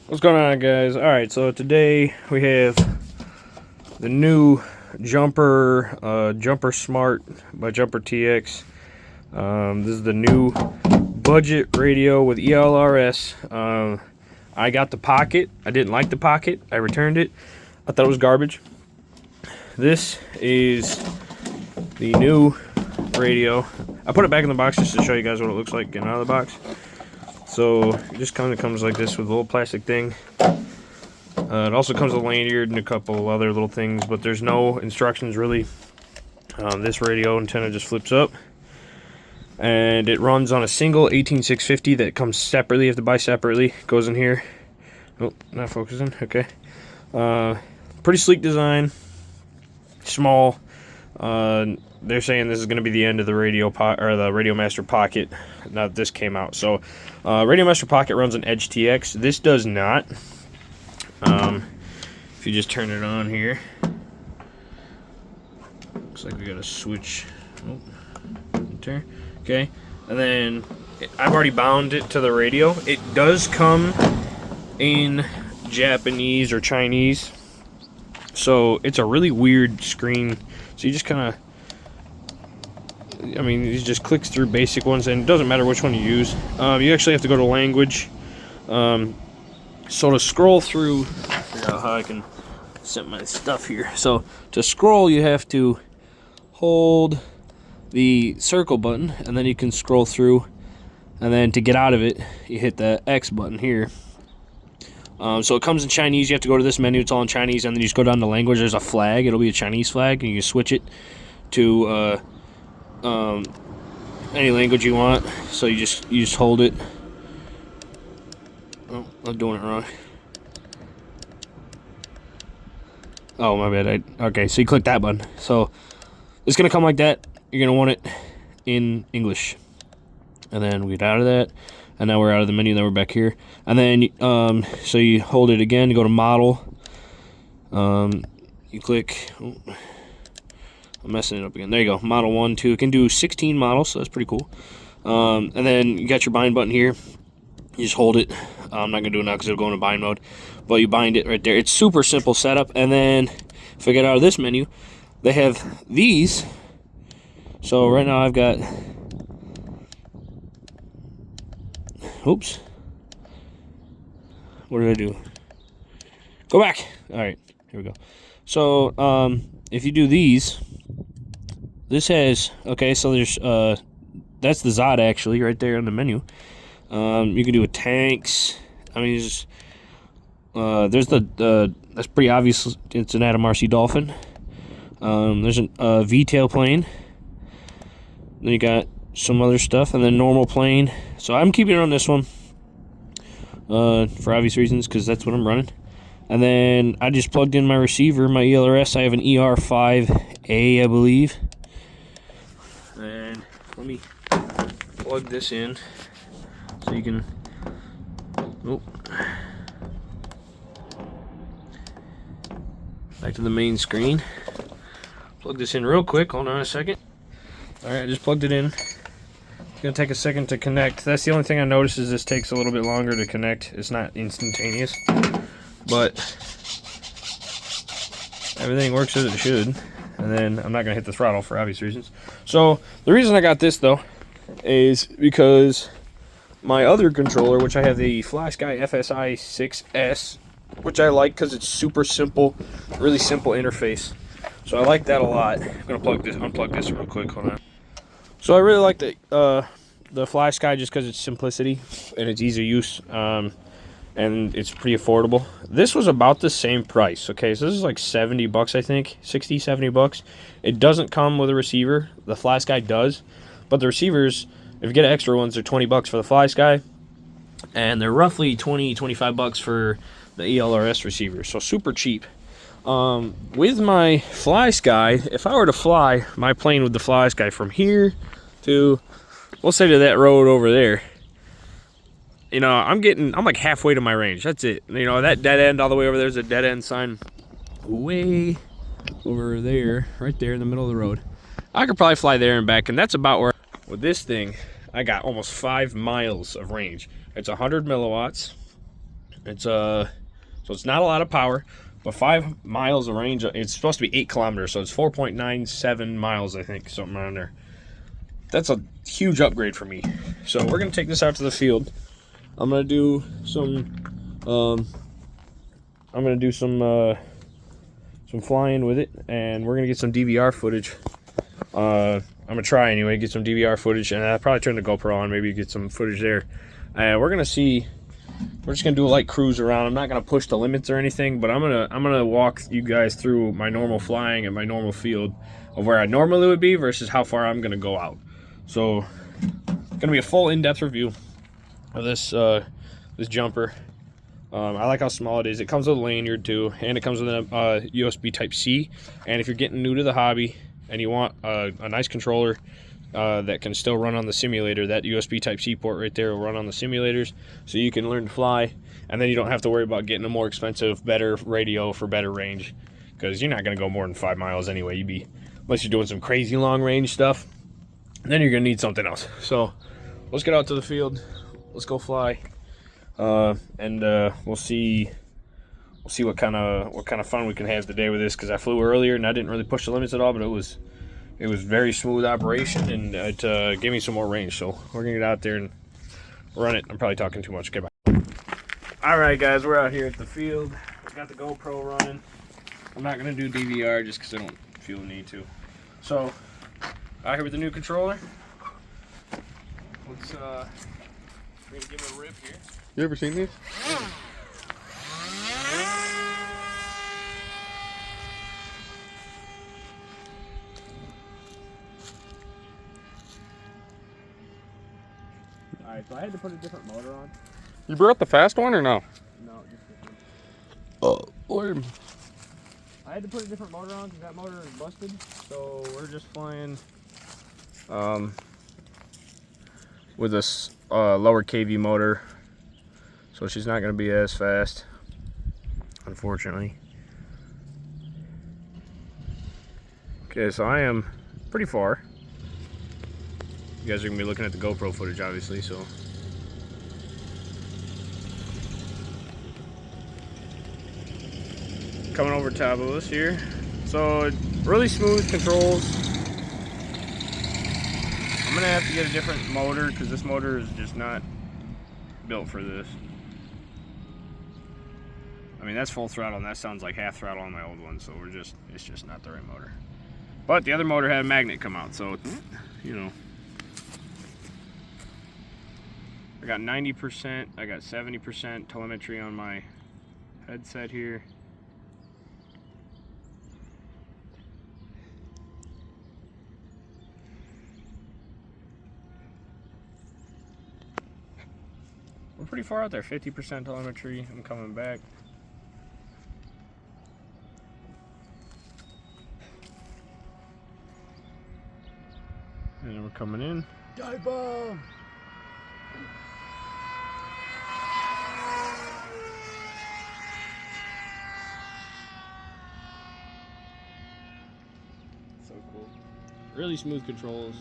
What's going on, guys? Alright, so today we have the new Jumper Smart by Jumpertx. This is the new budget radio with elrs. I got the Pocket. I didn't like the Pocket. I returned it. I thought it was garbage. This is the new radio. I put it back in the box just to show you guys what it looks like getting out of the box. So it just kind of comes like this with a little plastic thing. It also comes with a lanyard and a couple other little things, but there's no instructions really. This radio antenna just flips up, and it runs on a single 18650 that comes separately. You have to buy separately. Goes in here. Oh, not focusing. Okay. Pretty sleek design. Small. They're saying this is going to be the end of the the Radiomaster Pocket. Now this came out, so Radiomaster Pocket runs an EdgeTX. This does not. If you just turn it on here, looks like we got a switch. Enter. Okay, and then I've already bound it to the radio. It does come in Japanese or Chinese, so it's a really weird screen. So you just kind of, it just clicks through basic ones, and it doesn't matter which one you use. You actually have to go to language. So to scroll through, figure out how I can set my stuff here. So to scroll, you have to hold the circle button, and then you can scroll through. And then to get out of it, you hit the X button here. So it comes in Chinese. You have to go to this menu. It's all in Chinese, and then you just go down to language. There's a flag. It'll be a Chinese flag, and you can switch it to any language you want. So you just hold it. Oh, I'm doing it wrong. Oh, my bad. Okay, so you click that button. So it's gonna come like that. You're gonna want it in English, and then we get out of that. And now we're out of the menu, and then we're back here. And then, so you hold it again, you go to model. You click, oh, I'm messing it up again. There you go, model 1, 2. It can do 16 models, so that's pretty cool. And then you got your bind button here. You just hold it. I'm not gonna do it now because it'll go into bind mode. But you bind it right there. It's super simple setup. And then, if I get out of this menu, they have these. So right now I've got, oops. What did I do? Go back. All right, here we go. So, if you do these, this has, okay, so there's, that's the Zod actually right there on the menu. You can do a tanks. There's that's pretty obvious. It's an Adam RC Dolphin. There's a V-tail plane. Then you got some other stuff, and then normal plane. So I'm keeping it on this one for obvious reasons, because that's what I'm running. And then I just plugged in my receiver, my elrs. I have an ER5A, I believe. And let me plug this in so you can, back to the main screen. Plug this in real quick. Hold on a second. Alright, I just plugged it in. It's going to take a second to connect. That's the only thing I noticed, is this takes a little bit longer to connect. It's not instantaneous. But everything works as it should. And then I'm not going to hit the throttle for obvious reasons. So the reason I got this, though, is because my other controller, which I have the FlySky FSI 6S, which I like because it's super simple, really simple interface. So I like that a lot. I'm going to unplug this real quick. Hold on. So I really like the FlySky just because it's simplicity and it's easy use, and it's pretty affordable. This was about the same price. Okay, so this is like 70 bucks, I think, 60, 70 bucks. It doesn't come with a receiver. The FlySky does, but the receivers, if you get extra ones, they're 20 bucks for the FlySky, and they're roughly 20, 25 bucks for the elrs receiver. So super cheap. With my FlySky, if I were to fly my plane with the FlySky from here to, we'll say, to that road over there, I'm like halfway to my range. That's it. That dead end all the way over there's a dead end sign way over there, right there in the middle of the road. I could probably fly there and back, and that's about where, with this thing, I got almost 5 miles of range. It's 100 milliwatts. So it's not a lot of power, but 5 miles of range. It's supposed to be 8 kilometers, so it's 4.97 miles, I think, something around there. That's a huge upgrade for me. So we're gonna take this out to the field. I'm gonna do some flying with it, and we're gonna get some DVR footage. I'm gonna try anyway, get some DVR footage, and I'll probably turn the GoPro on, maybe get some footage there. We're gonna see. We're just gonna do a light cruise around. I'm not gonna push the limits or anything, but I'm gonna walk you guys through my normal flying and my normal field of where I normally would be versus how far I'm gonna go out. So, gonna be a full in-depth review of this this jumper. I like how small it is. It comes with a lanyard too, and it comes with a USB Type-C. And if you're getting new to the hobby and you want a nice controller that can still run on the simulator, that USB Type-C port right there will run on the simulators, so you can learn to fly, and then you don't have to worry about getting a more expensive, better radio for better range, because you're not going to go more than 5 miles anyway. Unless you're doing some crazy long range stuff, then you're going to need something else. So let's get out to the field. Let's go fly, and we'll see what kind of fun we can have today with this, because I flew earlier and I didn't really push the limits at all, but it was very smooth operation, and it gave me some more range. So we're gonna get out there and run it. I'm probably talking too much. Okay, bye. All right, guys, we're out here at the field. I got the GoPro running. I'm not gonna do DVR just because I don't feel the need to. So out here with the new controller. Let's we're gonna give it a rip here. You ever seen these? Alright, so I had to put a different motor on. You brought the fast one or no? No, just this one. Oh, Lord. I had to put a different motor on because that motor is busted. So we're just flying with this lower kV motor. So she's not going to be as fast, unfortunately. Okay, so I am pretty far. You guys are going to be looking at the GoPro footage, obviously, so. Coming over top of us here. So, really smooth controls. I'm going to have to get a different motor because this motor is just not built for this. I mean, that's full throttle, and that sounds like half throttle on my old one, so it's just not the right motor. But the other motor had a magnet come out, so, you know. I got 90%, I got 70% telemetry on my headset here. We're pretty far out there, 50% telemetry. I'm coming back. And then we're coming in. Dive bomb! So cool. Really smooth controls.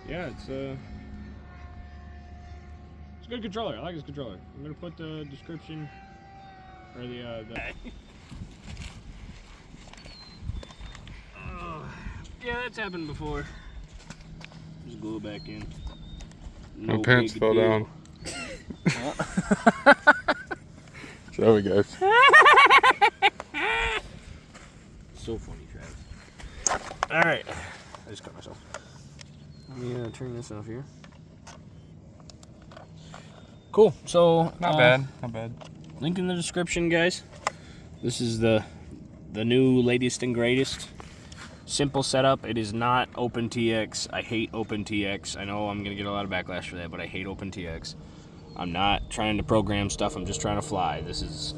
Yeah, it's a good controller. I like this controller. I'm gonna put the description or the yeah, that's happened before. Just glue it back in. No My pants fell down. There we go. So funny, Travis. All right, I just cut myself. Let me turn this off here. Cool. So not bad. Link in the description, guys. This is the new latest and greatest. Simple setup. It is not OpenTX. I hate OpenTX. I know I'm gonna get a lot of backlash for that, but I hate OpenTX. I'm not trying to program stuff. I'm just trying to fly. This is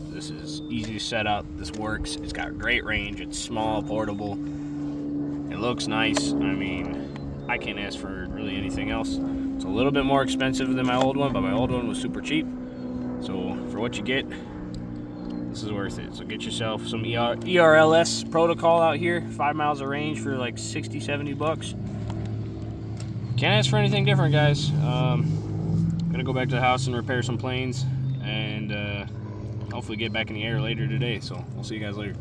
easy to set up. This works. It's got great range. It's small, portable. It looks nice. I mean, I can't ask for really anything else. It's a little bit more expensive than my old one, but my old one was super cheap. So for what you get, this is worth it. So get yourself some ERLS protocol out here, 5 miles of range for like 60, 70 bucks. Can't ask for anything different, guys. Gonna go back to the house and repair some planes, and hopefully get back in the air later today. So we'll see you guys later.